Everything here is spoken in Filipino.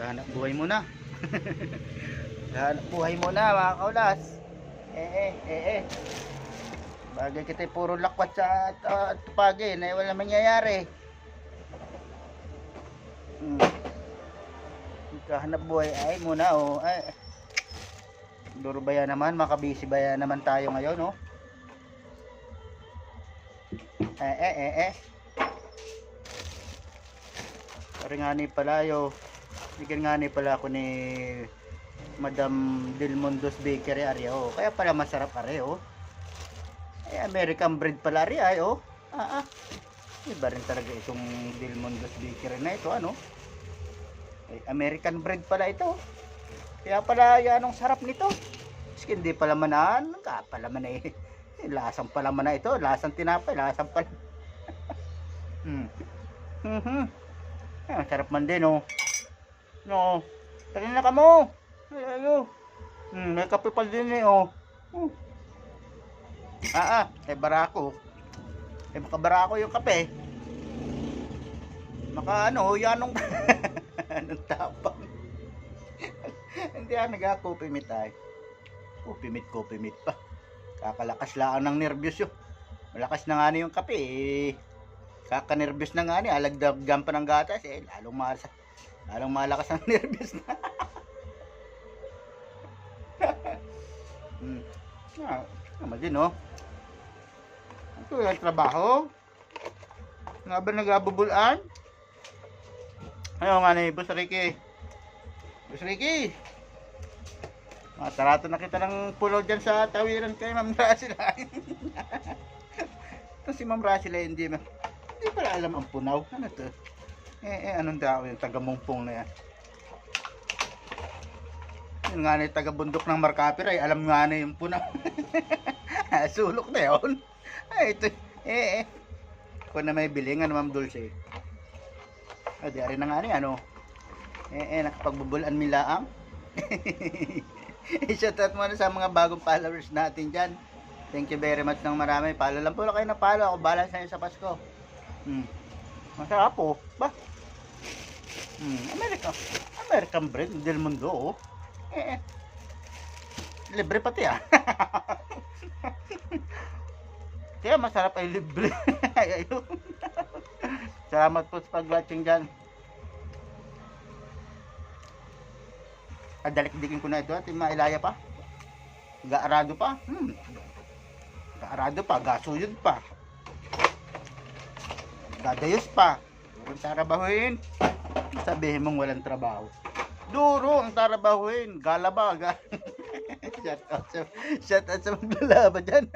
Hanap buhay muna. Hanap buhay muna mga kaulas. Bagay kita puro lakwat sa tupagin. Wala mangyayari. Hanap buhay ay muna oh. Ay. Duro ba yan naman? Makabisi ba yan naman tayo ngayon oh? Pari nga ni pala yo. Bigyan nga ni pala ako ni Madam Del Mondos Bakery ari oh. Kaya pala masarap ari oh. American bread pala ari ay oh. Iba rin talaga itong Del Mondos Bakery na ito ano. American bread pala ito. Kaya pala yan ang sarap nito. Kasi hindi pala manaan, pala man lasang pala man na ito, lasang tinapay, lasang pala. Sarap man din oh. No. Kanina ka mo. Ayo. May kape pa din eh oh. Barako. Makabarako yung kape. Maka ano, yanong anong tapang. Hindi nag-coffee meet ay. Coffee meet pa. Kakalakas lang ng nervyos yun. Malakas na nga na yung kape eh. Kakanervyos na nga ni. Alagdagam pa ng gatas eh. Lalong malakas ang nervyos na. Tama din oh. Ito yung trabaho. Nga ba nag-abubulan? Ayaw nga na Boss Ricky. Boss Ricky. Tarato na kita ng pulo dyan sa tawiran kay Ma'am Racila. Ito si Ma'am Racila hindi pala alam ang punaw. Ano to? Anong daw yung taga-mungpong na yan? Yun nga na yung taga-bundok ng Marcapir ay alam nga na yung punaw. Sulok na yun. Ito. Kung na may bilingan Ma'am Dulce. Di rin na nga na ano. Nakapagbubulan milaang. Shoutout muna sa mga bagong followers natin dyan. Thank you very much ng marami. Follow lang po na kayo na follow. Ako balas na sa Pasko. Masarap po. Ba? American bread del mundo oh. Libre pati ah. Kaya masarap ay libre. Salamat po sa pag-watching dyan. Dalikdikin ko na ito at mailaya pa. Gaarado pa. Gaarado pa, gasuyod pa. Gadayos pa. Walang tarabahuin. Sabihin mong walang trabaho. Duro ang tarabahuin. Galaba. Shout out sa maglalaban dyan.